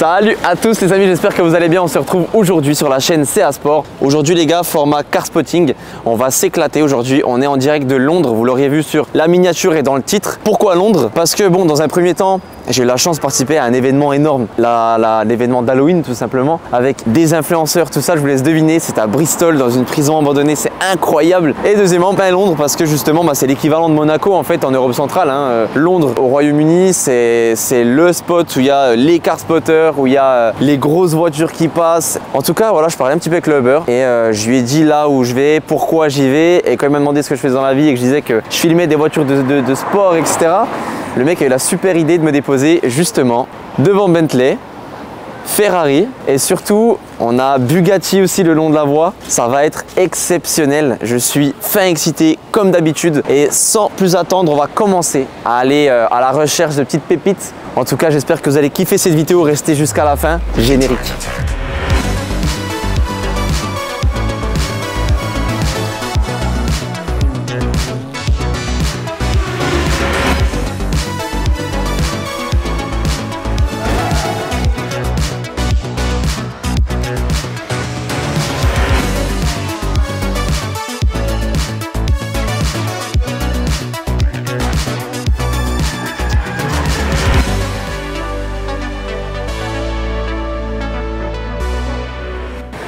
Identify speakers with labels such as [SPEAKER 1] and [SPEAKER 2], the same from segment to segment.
[SPEAKER 1] Salut à tous les amis, j'espère que vous allez bien. On se retrouve aujourd'hui sur la chaîne CA Sport. Aujourd'hui les gars, format car spotting. On va s'éclater aujourd'hui. On est en direct de Londres, vous l'auriez vu sur la miniature et dans le titre. Pourquoi Londres? Parce que bon, dans un premier temps, j'ai eu la chance de participer à un événement énorme, l'événement d'Halloween tout simplement, avec des influenceurs, tout ça, je vous laisse deviner. C'est à Bristol, dans une prison abandonnée, c'est incroyable. Et deuxièmement, Londres, parce que justement, c'est l'équivalent de Monaco en fait en Europe centrale. Londres au Royaume-Uni, c'est le spot où il y a les car spotters, où il y a les grosses voitures qui passent. En tout cas, voilà, je parlais un petit peu avec le Uber et je lui ai dit là où je vais, pourquoi j'y vais, et quand il m'a demandé ce que je faisais dans la vie et que je disais que je filmais des voitures de sport, etc. Le mec a eu la super idée de me déposer justement devant Bentley, Ferrari et surtout on a Bugatti aussi le long de la voie. Ça va être exceptionnel. Je suis fin excité comme d'habitude et sans plus attendre, on va commencer à aller à la recherche de petites pépites. En tout cas, j'espère que vous allez kiffer cette vidéo, restez jusqu'à la fin. Générique.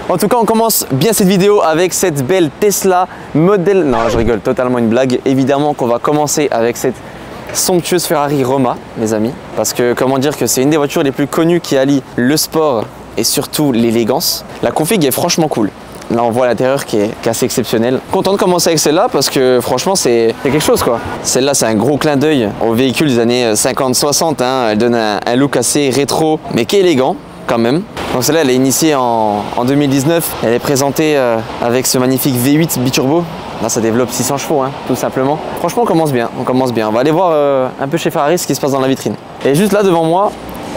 [SPEAKER 1] En tout cas, on commence bien cette vidéo avec cette belle Tesla modèle... Non, je rigole, totalement une blague. Évidemment qu'on va commencer avec cette somptueuse Ferrari Roma, mes amis. Parce que, comment dire que c'est une des voitures les plus connues qui allie le sport et surtout l'élégance. La config est franchement cool. Là, on voit l'intérieur qui est assez exceptionnel. Content de commencer avec celle-là parce que franchement, c'est quelque chose quoi. Celle-là, c'est un gros clin d'œil aux véhicules des années 50-60. Elle donne un look assez rétro, mais qui est élégant quand même. Donc celle-là, elle est initiée en 2019. Elle est présentée avec ce magnifique V8 biturbo. Là, ça développe 600 chevaux, tout simplement. Franchement, on commence bien. On va aller voir un peu chez Ferrari ce qui se passe dans la vitrine. Et juste là, devant moi,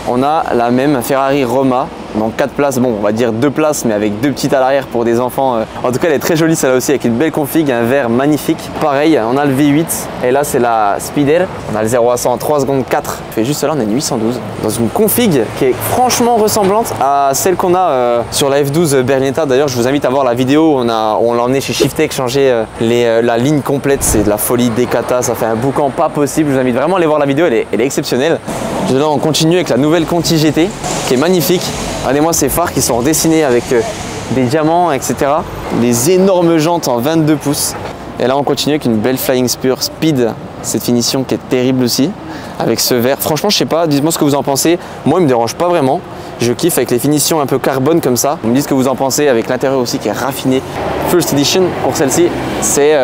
[SPEAKER 1] on a la même Ferrari Roma. Donc 4 places, bon on va dire 2 places mais avec 2 petites à l'arrière pour des enfants. En tout cas elle est très jolie celle-là aussi avec une belle config, un verre magnifique. Pareil, on a le V8 et là c'est la Speeder. On a le 0 à 100 en 3 secondes 4. Et juste là on a une 812 dans une config qui est franchement ressemblante à celle qu'on a sur la F12 Berlinetta. D'ailleurs je vous invite à voir la vidéo, on l'a emmené chez Shiftech changer la ligne complète. C'est de la folie, des katas, ça fait un boucan pas possible. Je vous invite vraiment à aller voir la vidéo, elle est exceptionnelle. Là on continue avec la nouvelle Conti GT qui est magnifique. Regardez-moi ces phares qui sont redessinés avec des diamants, etc. Des énormes jantes en 22 pouces. Et là, on continue avec une belle Flying Spur Speed. Cette finition qui est terrible aussi, avec ce vert. Franchement, je sais pas, dites-moi ce que vous en pensez. Moi, il me dérange pas vraiment. Je kiffe avec les finitions un peu carbone comme ça. Vous me dites ce que vous en pensez avec l'intérieur aussi qui est raffiné. First Edition pour celle-ci, c'est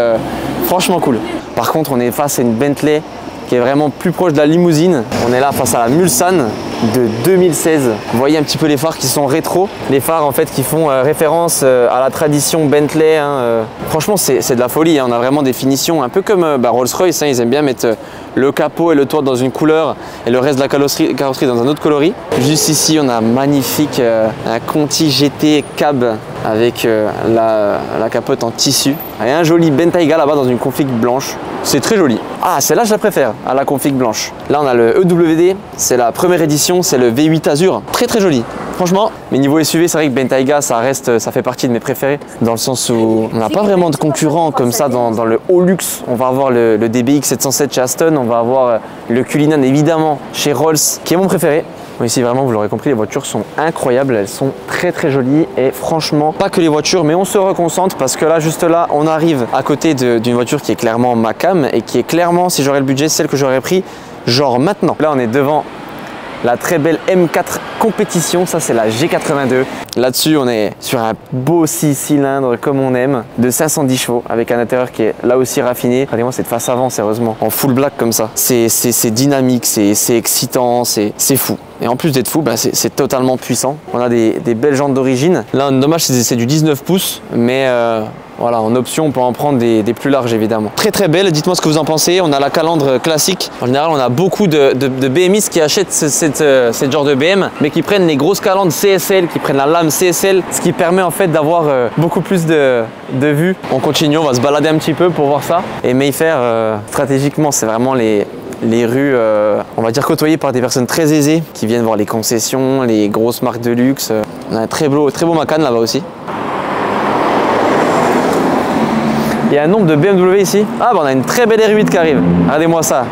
[SPEAKER 1] franchement cool. Par contre, on est face à une Bentley qui est vraiment plus proche de la limousine. On est là face à la Mulsanne de 2016. Vous voyez un petit peu les phares qui sont rétro. Les phares en fait qui font référence à la tradition Bentley. Franchement c'est de la folie. On a vraiment des finitions un peu comme Rolls-Royce. Ils aiment bien mettre le capot et le toit dans une couleur et le reste de la carrosserie dans un autre coloris. Juste ici on a magnifique un Conti GT Cab avec la capote en tissu. Et un joli Bentayga là-bas dans une config blanche. C'est très joli. Ah, celle-là, je la préfère à la config blanche. Là, on a le EWD, c'est la première édition, c'est le V8 Azur. Très très joli. Franchement, mais niveau SUV, c'est vrai que Bentayga, ça fait partie de mes préférés. Dans le sens où on n'a pas vraiment de concurrents comme ça dans le haut luxe. On va avoir le DBX 707 chez Aston, on va avoir le Cullinan évidemment chez Rolls, qui est mon préféré. Ici vraiment vous l'aurez compris, les voitures sont incroyables, elles sont très très jolies et franchement pas que les voitures mais on se reconcentre parce que là juste là on arrive à côté d'une voiture qui est clairement ma cam et qui est clairement, si j'aurais le budget, celle que j'aurais pris genre maintenant. Là on est devant la très belle M4 Compétition, ça c'est la G82. Là-dessus on est sur un beau 6 cylindres comme on aime, de 510 chevaux avec un intérieur qui est là aussi raffiné. Regardez-moi cette face avant, sérieusement, en full black comme ça. C'est dynamique, c'est excitant, c'est fou. Et en plus d'être fou, c'est totalement puissant. On a des belles jantes d'origine. Là, dommage, c'est du 19 pouces, mais voilà, en option, on peut en prendre des plus larges évidemment. Très très belle, dites-moi ce que vous en pensez. On a la calandre classique. En général, on a beaucoup de BMistes qui achètent cette genre de BM, mais qui prennent les grosses calandres CSL, qui prennent la lame CSL, ce qui permet en fait d'avoir beaucoup plus de vue. On continue, on va se balader un petit peu pour voir ça. Et Mayfair, stratégiquement, c'est vraiment les les rues, on va dire côtoyées par des personnes très aisées qui viennent voir les concessions, les grosses marques de luxe. On a un très beau Macan là-bas aussi. Il y a un nombre de BMW ici. Ah bah on a une très belle R8 qui arrive. Regardez-moi ça.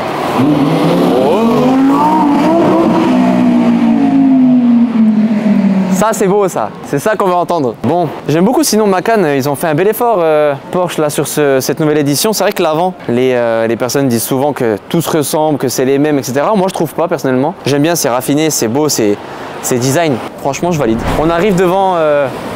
[SPEAKER 1] Ça c'est beau ça, c'est ça qu'on va entendre. Bon, j'aime beaucoup sinon Macan, ils ont fait un bel effort Porsche là sur cette nouvelle édition. C'est vrai que l'avant, les personnes disent souvent que tout se ressemble, que c'est les mêmes, etc. Moi je trouve pas personnellement. J'aime bien, c'est raffiné, c'est beau, c'est design. Franchement je valide. On arrive devant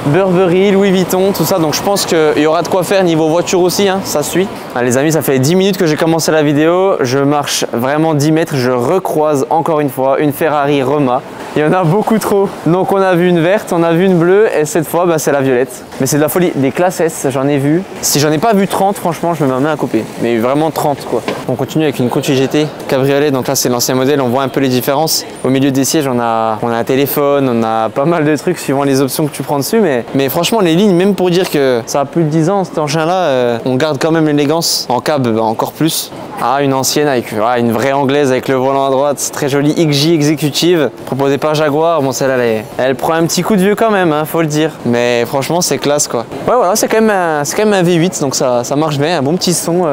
[SPEAKER 1] Burberry, Louis Vuitton, tout ça, donc je pense qu'il y aura de quoi faire niveau voiture aussi, hein, ça suit. Ah, les amis, ça fait 10 minutes que j'ai commencé la vidéo, je marche vraiment 10 mètres, je recroise encore une fois une Ferrari Roma. Il y en a beaucoup trop. Donc on a vu une verte, on a vu une bleue et cette fois bah, c'est la violette. Mais c'est de la folie. Des classes S, j'en ai vu. Si j'en ai pas vu 30, franchement, je me mets à couper. Mais vraiment 30 quoi. On continue avec une Conti GT cabriolet. Donc là c'est l'ancien modèle, on voit un peu les différences. Au milieu des sièges, on a un téléphone, on a pas mal de trucs suivant les options que tu prends dessus. Mais franchement les lignes, même pour dire que ça a plus de 10 ans cet engin là, on garde quand même l'élégance. En cab bah, encore plus. Ah, une ancienne avec une vraie anglaise avec le volant à droite, très jolie XJ exécutive, proposée par Jaguar. Bon, celle-là, elle prend un petit coup de vieux quand même, hein, faut le dire. Mais franchement, c'est classe quoi. Ouais, voilà, c'est quand même un V8, donc ça marche bien, un bon petit son.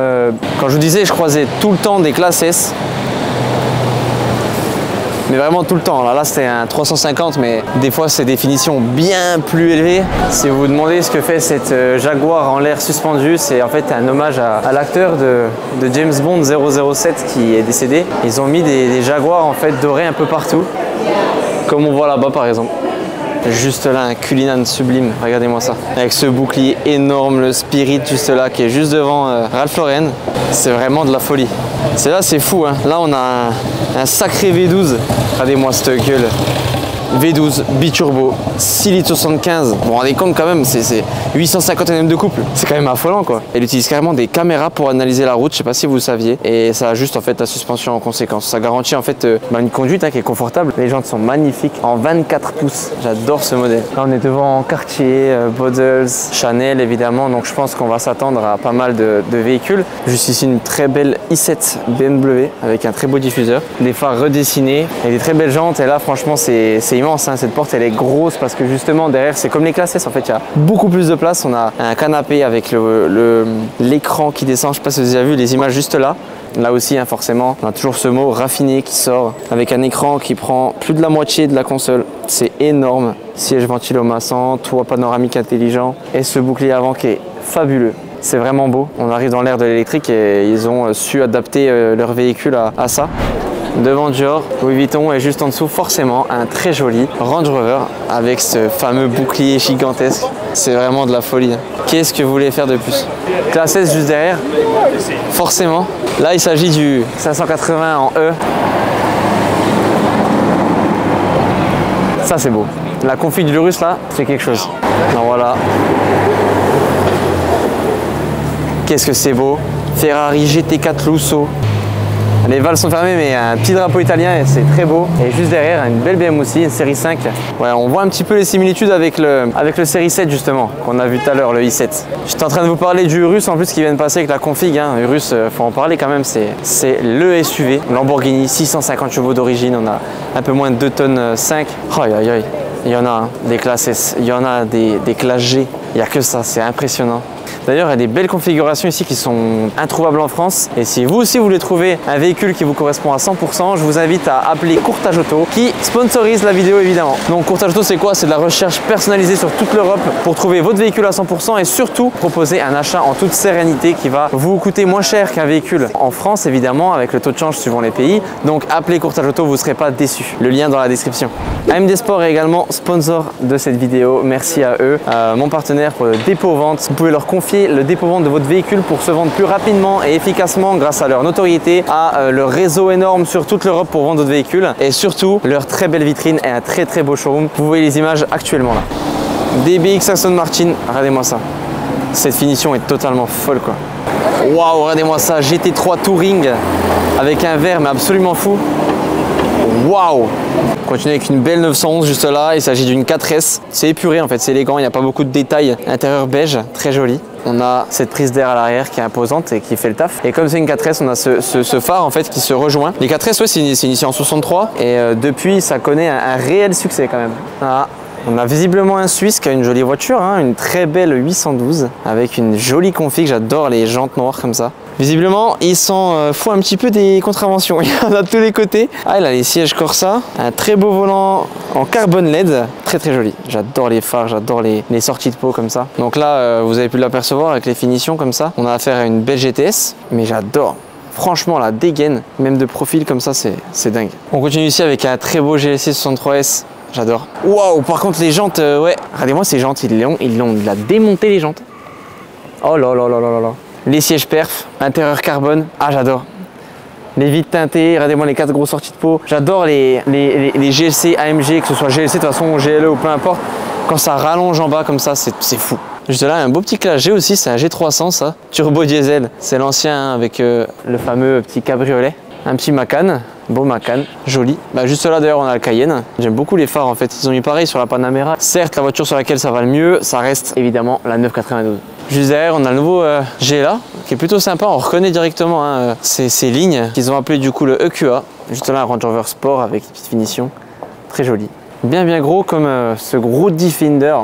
[SPEAKER 1] Quand je vous disais, je croisais tout le temps des classes S. Mais vraiment tout le temps. Là c'était un 350, mais des fois c'est des finitions bien plus élevées. Si vous vous demandez ce que fait cette Jaguar en l'air suspendu, c'est en fait un hommage à l'acteur de James Bond 007 qui est décédé. Ils ont mis des Jaguars en fait dorés un peu partout, comme on voit là-bas par exemple. Juste là, un Cullinan sublime, regardez-moi ça. Avec ce bouclier énorme, le Spirit juste là, qui est juste devant Ralph Lauren. C'est vraiment de la folie. C'est là, c'est fou, hein. Là, on a un sacré V12. Regardez-moi cette gueule. V12 biturbo, 6 litres 75. Bon, vous vous rendez compte quand même, c'est 850 Nm de couple. C'est quand même affolant quoi. Elle utilise carrément des caméras pour analyser la route, je sais pas si vous le saviez. Et ça ajuste en fait la suspension en conséquence. Ça garantit en fait une conduite hein, qui est confortable. Les jantes sont magnifiques en 24 pouces. J'adore ce modèle. Là on est devant Cartier, Bodles, Chanel évidemment. Donc je pense qu'on va s'attendre à pas mal de véhicules. Juste ici une très belle i7 BMW avec un très beau diffuseur. Des phares redessinés et des très belles jantes. Et là franchement c'est immense, hein. Cette porte elle est grosse parce que justement derrière c'est comme les classes S en fait, il y a beaucoup plus de place. On a un canapé avec l'écran qui descend, je sais pas si vous avez vu les images juste là. Là aussi hein, forcément on a toujours ce mot raffiné qui sort avec un écran qui prend plus de la moitié de la console. C'est énorme. Siège ventilomassant, toit panoramique intelligent et ce bouclier avant qui est fabuleux. C'est vraiment beau. On arrive dans l'ère de l'électrique et ils ont su adapter leur véhicule à ça. Devant Dior, Louis Vuitton et juste en dessous forcément un très joli Range Rover avec ce fameux bouclier gigantesque. C'est vraiment de la folie. Qu'est-ce que vous voulez faire de plus? Classe S juste derrière, forcément. Là il s'agit du 580 en E. Ça c'est beau. La config du Urus là, c'est quelque chose. Alors voilà. Qu'est-ce que c'est beau. Ferrari GT4 Lusso. Les valves sont fermées mais un petit drapeau italien et c'est très beau. Et juste derrière une belle BM aussi, une série 5. Ouais, on voit un petit peu les similitudes avec le série 7 justement, qu'on a vu tout à l'heure, le i7. J'étais en train de vous parler du Urus en plus qui vient de passer avec la config. Hein. Urus, faut en parler quand même, c'est le SUV. Lamborghini, 650 chevaux d'origine, on a un peu moins de 2 tonnes 5. Aïe aïe aïe, il y en a hein, des classes S, il y en a des classes G. Il n'y a que ça, c'est impressionnant. D'ailleurs, il y a des belles configurations ici qui sont introuvables en France. Et si vous aussi vous voulez trouver un véhicule qui vous correspond à 100%, je vous invite à appeler Courtage Auto qui sponsorise la vidéo évidemment. Donc Courtage Auto c'est quoi? C'est de la recherche personnalisée sur toute l'Europe pour trouver votre véhicule à 100% et surtout proposer un achat en toute sérénité qui va vous coûter moins cher qu'un véhicule en France évidemment avec le taux de change suivant les pays. Donc appelez Courtage Auto, vous ne serez pas déçus. Le lien dans la description. AMD Sport est également sponsor de cette vidéo. Merci à eux. Mon partenaire pour le dépôt-vente. Vous pouvez leur confier le dépôt-vente de votre véhicule pour se vendre plus rapidement et efficacement grâce à leur notoriété, à leur réseau énorme sur toute l'Europe pour vendre votre véhicule et surtout leur très belle vitrine et un très beau showroom. Vous voyez les images actuellement là. DBX Aston Martin, regardez-moi ça. Cette finition est totalement folle quoi. Waouh, regardez-moi ça, GT3 Touring avec un verre mais absolument fou. Waouh! On continue avec une belle 911 juste là, il s'agit d'une 4S. C'est épuré en fait, c'est élégant, il n'y a pas beaucoup de détails. Intérieur beige, très joli. On a cette prise d'air à l'arrière qui est imposante et qui fait le taf. Et comme c'est une 4S, on a ce phare en fait qui se rejoint. Les 4S, ouais, c'est initié en 63 et depuis ça connaît un réel succès quand même. Voilà. On a visiblement un Suisse qui a une jolie voiture, hein, une très belle 812 avec une jolie config. J'adore les jantes noires comme ça. Visiblement, il s'en fout un petit peu des contraventions. Il y en a de tous les côtés. Ah, il a les sièges Corsa, un très beau volant en carbone LED, très très joli. J'adore les phares, j'adore les sorties de peau comme ça. Donc là, vous avez pu l'apercevoir avec les finitions comme ça. On a affaire à une belle GTS, mais j'adore. Franchement, la dégaine, même de profil comme ça, c'est dingue. On continue ici avec un très beau GLC 63S. J'adore. Waouh, par contre les jantes, ouais. Regardez-moi ces jantes, il a démonté les jantes. Oh là là là là là là. Les sièges perf, intérieur carbone. Ah, j'adore. Les vitres teintées, regardez-moi les 4 grosses sorties de peau. J'adore les GLC, AMG, que ce soit GLC de toute façon ou GLE ou peu importe. Quand ça rallonge en bas comme ça, c'est fou. Juste là, un beau petit Classe G aussi, c'est un G300 ça. Turbo diesel, c'est l'ancien avec le fameux petit cabriolet. Un petit Macan, beau Macan, joli. Bah juste là d'ailleurs on a le Cayenne. J'aime beaucoup les phares en fait, ils ont mis pareil sur la Panamera. Certes la voiture sur laquelle ça va le mieux, ça reste évidemment la 992. Juste derrière on a le nouveau GLA qui est plutôt sympa, on reconnaît directement hein, ces lignes qu'ils ont appelé du coup le EQA. Juste là un Range Rover Sport avec une petite finition, très joli. Bien gros comme ce gros Defender.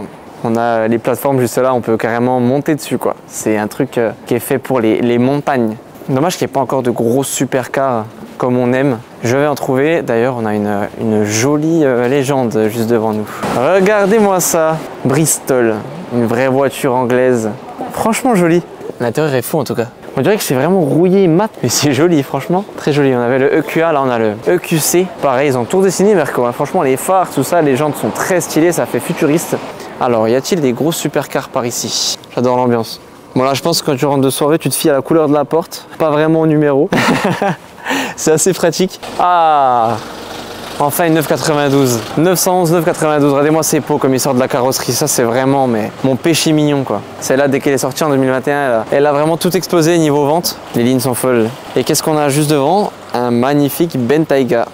[SPEAKER 1] On a les plateformes juste là, on peut carrément monter dessus quoi. C'est un truc qui est fait pour les montagnes. Dommage qu'il n'y ait pas encore de grosses supercars comme on aime. Je vais en trouver. D'ailleurs, on a une jolie légende juste devant nous. Regardez-moi ça. Bristol. Une vraie voiture anglaise. Franchement jolie. L'intérieur est fou en tout cas. On dirait que c'est vraiment rouillé mat, mais c'est joli franchement. Très joli. On avait le EQA, là on a le EQC. Pareil, ils ont tout dessiné Merco. Franchement, les phares, tout ça, les jantes sont très stylées. Ça fait futuriste. Alors, y a-t-il des grosses supercars par ici? J'adore l'ambiance. Bon là je pense que quand tu rentres de soirée tu te fies à la couleur de la porte, pas vraiment au numéro. C'est assez pratique. Ah, enfin une 992. 911 992, regardez-moi ces pots comme ils sortent de la carrosserie, ça c'est vraiment mais mon péché mignon quoi. Celle-là dès qu'elle est sortie en 2021, elle a vraiment tout explosé niveau vente. Les lignes sont folles. Et qu'est-ce qu'on a juste devant? Un magnifique Bentayga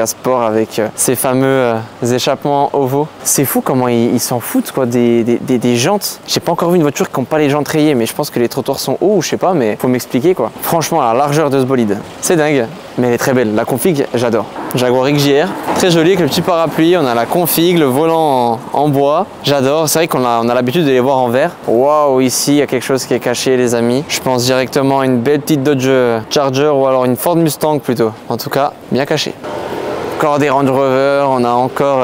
[SPEAKER 1] Sport avec ces fameux échappements ovaux. C'est fou comment ils s'en foutent quoi des jantes. J'ai pas encore vu une voiture qui n'a pas les jantes rayées, mais je pense que les trottoirs sont hauts, je sais pas, mais faut m'expliquer quoi. Franchement, la largeur de ce bolide, c'est dingue, mais elle est très belle. La config, j'adore. Jaguar XJR, très joli avec le petit parapluie. On a la config, le volant en bois. J'adore. C'est vrai qu'on a l'habitude de les voir en vert. Waouh, ici il y a quelque chose qui est caché les amis. Je pense directement à une belle petite Dodge Charger ou alors une Ford Mustang plutôt. En tout cas, bien caché. Encore des Range Rover, on a encore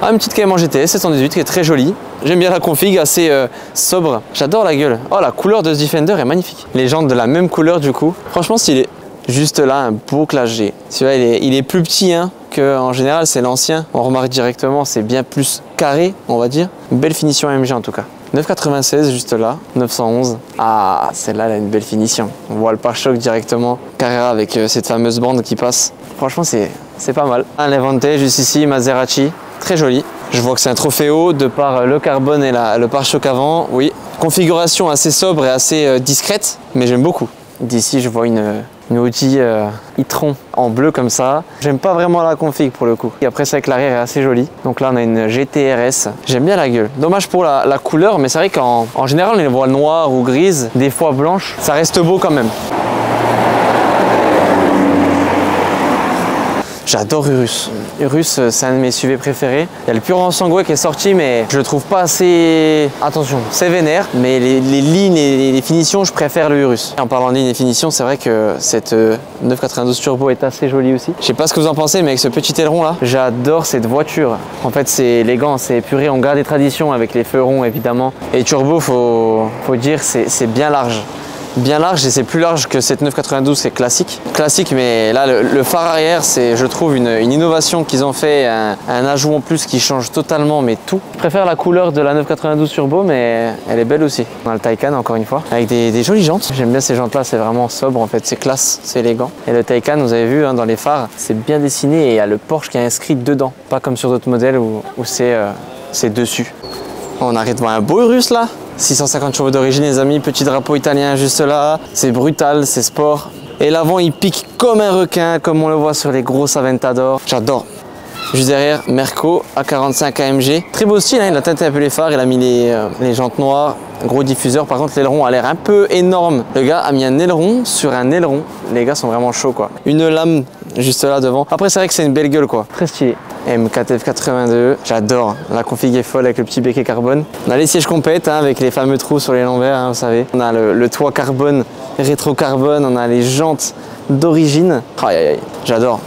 [SPEAKER 1] une petite Cayman GTS 718 qui est très jolie. J'aime bien la config, assez sobre. J'adore la gueule. Oh, la couleur de ce Defender est magnifique. Les jantes de la même couleur du coup. Franchement stylé. Juste là, un beau Classe G. Celui-là, il est plus petit hein, qu'en général, c'est l'ancien. On remarque directement, c'est bien plus carré, on va dire. Belle finition AMG en tout cas. 996 juste là, 911. Ah, celle-là, elle a une belle finition. On voit le pare-choc directement. Carrera avec cette fameuse bande qui passe. Franchement, c'est pas mal. Un Levante juste ici, Maserati. Très joli. Je vois que c'est un Trofeo de par le carbone et le pare-choc avant. Oui, configuration assez sobre et assez discrète, mais j'aime beaucoup. D'ici, je vois une Audi e-tron en bleu comme ça. J'aime pas vraiment la config pour le coup. Et après, c'est vrai que l'arrière est assez joli. Donc là, on a une GTRS. J'aime bien la gueule. Dommage pour la couleur, mais c'est vrai qu'en général, on les voit noires ou grises, des fois blanches. Ça reste beau quand même. J'adore Urus. Urus, c'est un de mes SUV préférés. Il y a le Pure Sangway qui est sorti, mais je le trouve pas assez... Attention, c'est vénère, mais les lignes et les finitions, je préfère le Urus. En parlant de lignes et finitions, c'est vrai que cette 992 Turbo est assez jolie aussi. Je sais pas ce que vous en pensez, mais avec ce petit aileron là, j'adore cette voiture. En fait, c'est élégant, c'est épuré, on garde des traditions avec les feux ronds évidemment. Et Turbo, faut dire, c'est bien large. Bien large et c'est plus large que cette 992, c'est classique. Classique, mais là le phare arrière, c'est je trouve une innovation qu'ils ont fait, un ajout en plus qui change totalement mais tout. Je préfère la couleur de la 992 Turbo, mais elle est belle aussi. On a le Taycan encore une fois, avec des jolies jantes. J'aime bien ces jantes là, c'est vraiment sobre en fait, c'est classe, c'est élégant. Et le Taycan, vous avez vu hein, dans les phares, c'est bien dessiné et il y a le Porsche qui est inscrit dedans. Pas comme sur d'autres modèles où c'est dessus. On arrive devant un beau Urus là. 650 chevaux d'origine les amis, petit drapeau italien juste là, c'est brutal, c'est sport. Et l'avant il pique comme un requin, comme on le voit sur les grosses Aventador. J'adore. Juste derrière, Merco A45 AMG. Très beau style, hein, il a teinté un peu les phares, il a mis les jantes noires. Gros diffuseur, par contre l'aileron a l'air un peu énorme. Le gars a mis un aileron sur un aileron. Les gars sont vraiment chauds quoi. Une lame juste là devant. Après c'est vrai que c'est une belle gueule quoi. Très stylé. MKTF 82, j'adore. La config est folle avec le petit béquet carbone. On a les sièges compètes hein, avec les fameux trous sur les lombaires, hein, vous savez. On a le toit carbone, rétro carbone, on a les jantes d'origine. Aïe aïe aïe, j'adore.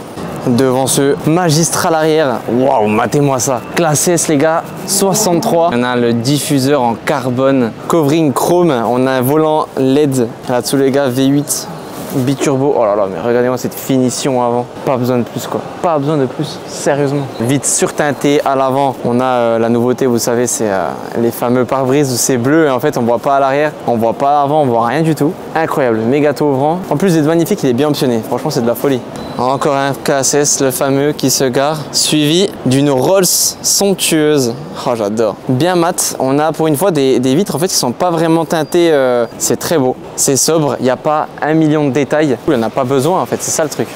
[SPEAKER 1] Devant ce magistral arrière, waouh, matez-moi ça. Classe S les gars, 63. On a le diffuseur en carbone, covering chrome, on a un volant LED là-dessous les gars, V8 biturbo. Oh là là, mais regardez-moi cette finition avant. Pas besoin de plus quoi, pas besoin de plus, sérieusement. Vite surteinté à l'avant, on a la nouveauté, vous savez, c'est les fameux pare-brise où c'est bleu et en fait on voit pas à l'arrière, on voit pas à l'avant, on voit rien du tout. Incroyable, méga taux ouvrant. En plus d'être magnifique, il est bien optionné. Franchement, c'est de la folie. Encore un KSS, le fameux qui se gare, suivi d'une Rolls somptueuse. Oh, j'adore. Bien mat. On a pour une fois des vitres en fait qui sont pas vraiment teintées. C'est très beau, c'est sobre. Il n'y a pas 1 million de détails. Il n'y en a pas besoin en fait. C'est ça le truc.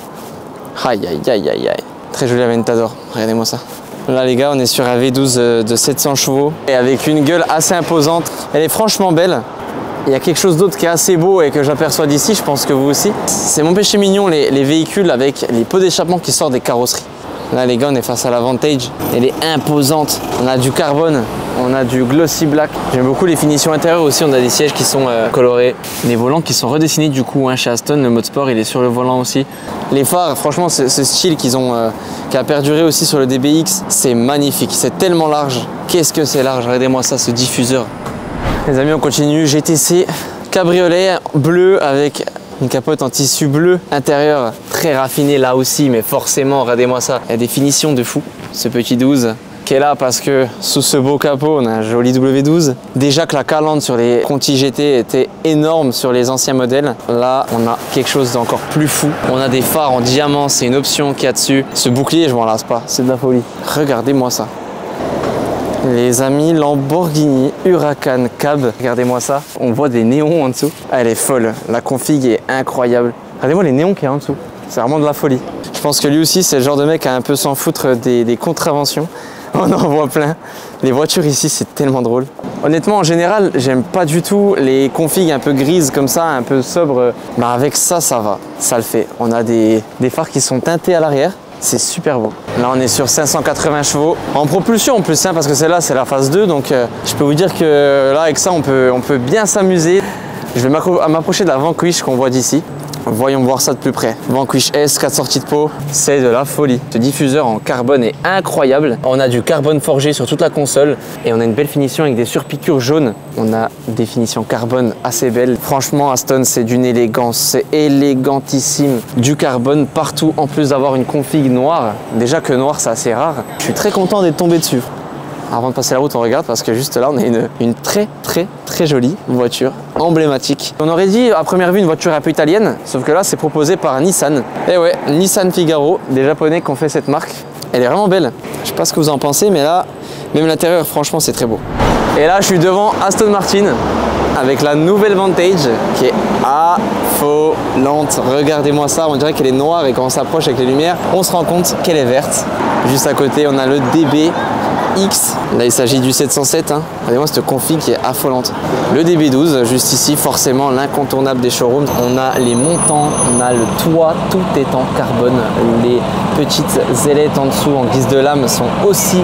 [SPEAKER 1] Aïe aïe aïe aïe aïe. Très joli Aventador. Regardez-moi ça. Là les gars, on est sur un V12 de 700 chevaux et avec une gueule assez imposante. Elle est franchement belle. Il y a quelque chose d'autre qui est assez beau et que j'aperçois d'ici, je pense que vous aussi. C'est mon péché mignon, les véhicules avec les pots d'échappement qui sortent des carrosseries. Là les gars, on est face à la Vantage. Elle est imposante. On a du carbone, on a du glossy black. J'aime beaucoup les finitions intérieures aussi. On a des sièges qui sont colorés. Les volants qui sont redessinés du coup hein, chez Aston. Le mode sport, il est sur le volant aussi. Les phares, franchement, ce style qui a perduré aussi sur le DBX, c'est magnifique. C'est tellement large. Qu'est-ce que c'est large? Regardez-moi ça, ce diffuseur. Les amis, on continue. GTC cabriolet bleu avec une capote en tissu bleu intérieur très raffiné là aussi, mais forcément, regardez-moi ça. Il y a des finitions de fou. Ce petit 12 qui est là parce que sous ce beau capot, on a un joli W12. Déjà que la calandre sur les Conti GT était énorme sur les anciens modèles. Là, on a quelque chose d'encore plus fou. On a des phares en diamant, c'est une option qu'il y a dessus. Ce bouclier, je m'en lasse pas, c'est de la folie. Regardez-moi ça. Les amis, Lamborghini Huracan Cab, regardez-moi ça, on voit des néons en dessous. Elle est folle, la config est incroyable. Regardez-moi les néons qu'il y a en dessous, c'est vraiment de la folie. Je pense que lui aussi, c'est le genre de mec à un peu s'en foutre des contraventions. On en voit plein. Les voitures ici, c'est tellement drôle. Honnêtement, en général, j'aime pas du tout les configs un peu grises comme ça, un peu sobres. Mais avec ça, ça va, ça le fait. On a des phares qui sont teintés à l'arrière. C'est super beau. Là, on est sur 580 chevaux. En propulsion en plus, hein, parce que celle-là, c'est la phase 2. Donc, je peux vous dire que là, avec ça, on peut bien s'amuser. Je vais m'approcher de la Vanquish qu'on voit d'ici. Voyons voir ça de plus près. Vanquish S, 4 sorties de pot, c'est de la folie. Ce diffuseur en carbone est incroyable. On a du carbone forgé sur toute la console et on a une belle finition avec des surpiqûres jaunes. On a des finitions carbone assez belles. Franchement, Aston, c'est d'une élégance, c'est élégantissime. Du carbone partout, en plus d'avoir une config noire. Déjà que noir, c'est assez rare. Je suis très content d'être tombé dessus. Avant de passer la route, on regarde parce que juste là, on a une très jolie voiture emblématique. On aurait dit à première vue une voiture un peu italienne, sauf que là, c'est proposé par Nissan. Et ouais, Nissan Figaro, des Japonais qui ont fait cette marque. Elle est vraiment belle. Je sais pas ce que vous en pensez, mais là, même l'intérieur, franchement, c'est très beau. Et là, je suis devant Aston Martin avec la nouvelle Vantage qui est affolante. Regardez-moi ça, on dirait qu'elle est noire et quand on s'approche avec les lumières, on se rend compte qu'elle est verte. Juste à côté, on a le DB X. Là, il s'agit du 707. Hein. Regardez-moi cette config qui est affolante. Le DB12, juste ici, forcément l'incontournable des showrooms. On a les montants, on a le toit, tout est en carbone. Les petites ailettes en dessous en guise de lame sont aussi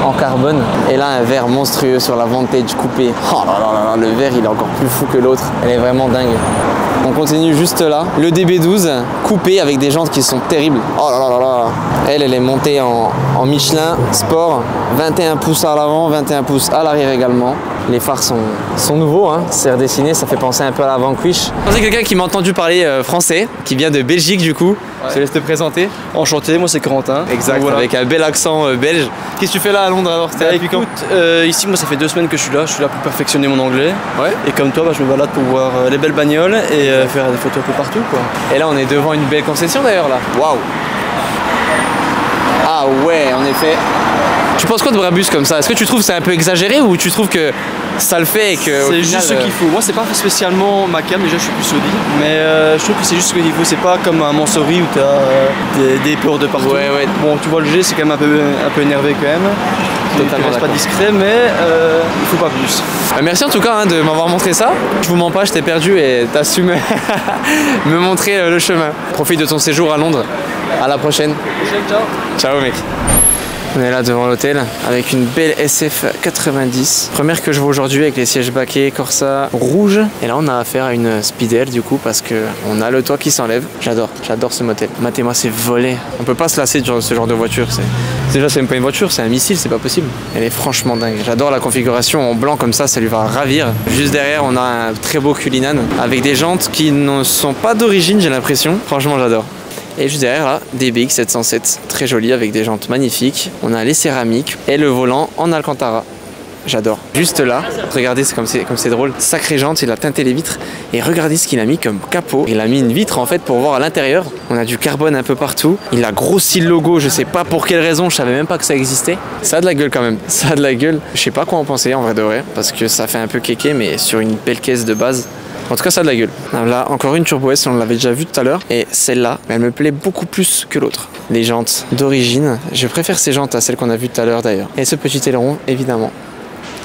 [SPEAKER 1] en carbone. Et là, un verre monstrueux sur la Vantage coupée. Oh là là là, le verre, il est encore plus fou que l'autre. Elle est vraiment dingue. On continue juste là. Le DB12 coupé avec des jantes qui sont terribles. Oh là là là là. Elle est montée en Michelin Sport. 21 pouces à l'avant, 21 pouces à l'arrière également. Les phares sont nouveaux, hein. C'est redessiné, ça fait penser un peu à la Vanquish. C'est quelqu'un qui m'a entendu parler français, qui vient de Belgique du coup. Ouais. Je te laisse te présenter.
[SPEAKER 2] Enchanté, moi c'est Corentin.
[SPEAKER 1] Exact, voilà. Avec un bel accent belge. Qu'est-ce que tu fais là à Londres alors?
[SPEAKER 2] Ici, moi ça fait 2 semaines que je suis là pour perfectionner mon anglais.
[SPEAKER 1] Ouais.
[SPEAKER 2] Et comme toi, je me balade pour voir les belles bagnoles et faire des photos un peu partout, quoi.
[SPEAKER 1] Et là, on est devant une belle concession d'ailleurs là. Waouh! Ah ouais, en effet. Tu penses quoi de Brabus comme ça? Est-ce que tu trouves que c'est un peu exagéré ou tu trouves que ça le fait et que.
[SPEAKER 2] C'est juste ce qu'il faut. Moi, c'est pas spécialement ma cam, déjà je suis plus Audi, mais je trouve que c'est juste ce qu'il faut. C'est pas comme un Mansory où t'as des peurs de partout.
[SPEAKER 1] Ouais.
[SPEAKER 2] Bon, tu vois, le G, c'est quand même un peu énervé quand même.
[SPEAKER 1] Totalement
[SPEAKER 2] pas discret, mais il faut pas plus.
[SPEAKER 1] Merci en tout cas de m'avoir montré ça. Je vous mens pas, je t'ai perdu et t'as su me montrer le chemin. Profite de ton séjour à Londres. À la prochaine.
[SPEAKER 2] Ciao.
[SPEAKER 1] Ciao mec. On est là devant l'hôtel avec une belle SF 90. Première que je vois aujourd'hui avec les sièges baquets, Corsa rouge. Et là on a affaire à une Speedel du coup parce que on a le toit qui s'enlève. J'adore ce motel. Matez-moi, c'est volé. On peut pas se lasser de ce genre de voiture. Déjà c'est même pas une voiture, c'est un missile, c'est pas possible. Elle est franchement dingue. J'adore la configuration en blanc comme ça lui va ravir. Juste derrière on a un très beau Cullinan avec des jantes qui ne sont pas d'origine, j'ai l'impression. Franchement j'adore. Et juste derrière là, DBX 707, très joli avec des jantes magnifiques. On a les céramiques et le volant en Alcantara. J'adore. Juste là, regardez comme c'est drôle. Sacré jante, il a teinté les vitres. Et regardez ce qu'il a mis comme capot. Il a mis une vitre en fait pour voir à l'intérieur. On a du carbone un peu partout. Il a grossi le logo, je sais pas pour quelle raison, je savais même pas que ça existait. Ça a de la gueule quand même. Ça a de la gueule. Je sais pas quoi en penser en vrai de vrai. Parce que ça fait un peu kéké, mais sur une belle caisse de base. En tout cas, ça a de la gueule. Là, encore une Turbo S, on l'avait déjà vu tout à l'heure. Et celle-là, elle me plaît beaucoup plus que l'autre. Les jantes d'origine. Je préfère ces jantes à celles qu'on a vues tout à l'heure d'ailleurs. Et ce petit aileron, évidemment,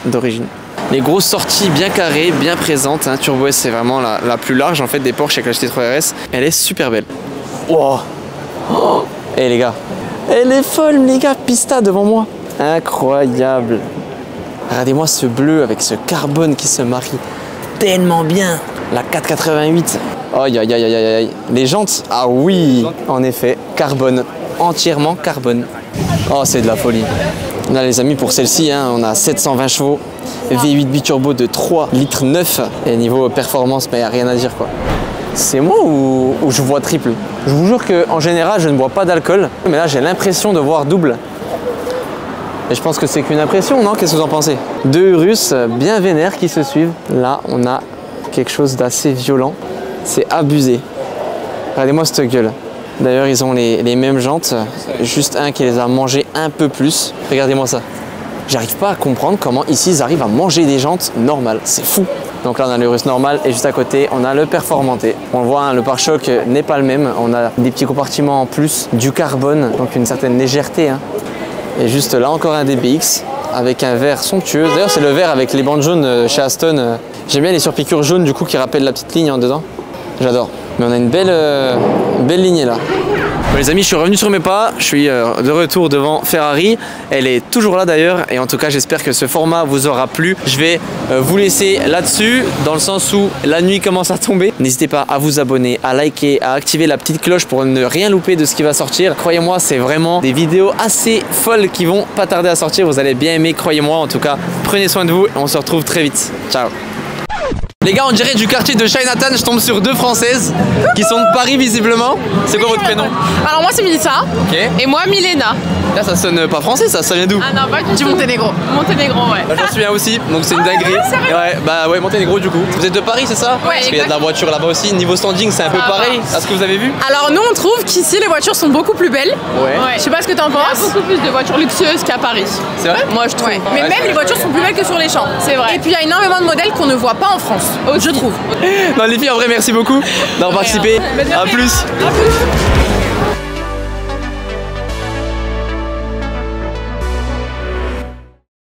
[SPEAKER 1] d'origine. Les grosses sorties bien carrées, bien présentes. Turbo S, c'est vraiment la plus large en fait des Porsche avec la GT3 RS. Elle est super belle. Wow. Oh. Et les gars, elle est folle les gars. Pista devant moi. Incroyable. Regardez-moi ce bleu avec ce carbone qui se marie tellement bien. La 488. Aïe aïe aïe aïe aïe. Les jantes, ah oui, en effet, carbone, entièrement carbone. Oh, c'est de la folie. Là les amis, pour celle-ci, on a 720 chevaux, V8 biturbo de 3 litres 9. Et niveau performance, il n'y a rien à dire quoi. C'est moi ou je vois triple? Je vous jure qu'en général, je ne bois pas d'alcool. Mais là, j'ai l'impression de voir double. Et je pense que c'est qu'une impression, non? Qu'est-ce que vous en pensez? Deux Russes bien vénères qui se suivent. Là, on a quelque chose d'assez violent. C'est abusé. Regardez-moi cette gueule. D'ailleurs, ils ont les mêmes jantes. Juste un qui les a mangées un peu plus. Regardez-moi ça. J'arrive pas à comprendre comment ici, ils arrivent à manger des jantes normales. C'est fou. Donc là, on a le Russe normal et juste à côté, on a le performanté. On le voit, le pare-choc n'est pas le même. On a des petits compartiments en plus, du carbone, donc une certaine légèreté. Et juste là, encore un DBX avec un verre somptueux. D'ailleurs, c'est le verre avec les bandes jaunes chez Aston. J'aime bien les surpiqûres jaunes du coup qui rappellent la petite ligne en dedans. J'adore. Mais on a une belle lignée là. Bon, les amis, je suis revenu sur mes pas. Je suis de retour devant Ferrari. Elle est toujours là d'ailleurs. Et en tout cas, j'espère que ce format vous aura plu. Je vais vous laisser là-dessus, dans le sens où la nuit commence à tomber. N'hésitez pas à vous abonner, à liker, à activer la petite cloche pour ne rien louper de ce qui va sortir. Croyez-moi, c'est vraiment des vidéos assez folles qui vont pas tarder à sortir. Vous allez bien aimer, croyez-moi. En tout cas, prenez soin de vous et on se retrouve très vite. Ciao. Les gars, on dirait du quartier de Chinatown, je tombe sur deux Françaises qui sont de Paris visiblement. C'est quoi votre prénom?
[SPEAKER 3] Alors moi c'est Melissa.
[SPEAKER 1] Ok.
[SPEAKER 3] Et moi Milena.
[SPEAKER 1] Là ça sonne pas français, ça vient d'où?
[SPEAKER 3] Ah non, pas du Monténégro. Monténégro, ouais.
[SPEAKER 1] Bah, j'en suis un aussi, donc c'est une dinguerie. Ouais, bah ouais, Monténégro du coup. Vous êtes de Paris, c'est ça?
[SPEAKER 3] Ouais.
[SPEAKER 1] Parce qu'il y a de la voiture là-bas aussi. Niveau standing, c'est un peu pareil à ce que vous avez vu?
[SPEAKER 3] Alors nous on trouve qu'ici les voitures sont beaucoup plus belles.
[SPEAKER 1] Ouais.
[SPEAKER 3] Je sais pas ce que t'en penses. Il y a beaucoup plus de voitures luxueuses qu'à Paris.
[SPEAKER 1] C'est vrai?
[SPEAKER 3] Moi je trouve.
[SPEAKER 1] Ouais,
[SPEAKER 3] Mais même les voitures sont plus belles que sur les champs. C'est vrai. Et puis il y a énormément de modèles qu'on ne voit pas en France, je trouve.
[SPEAKER 1] Non les filles, en vrai, merci beaucoup d'avoir participé. À plus.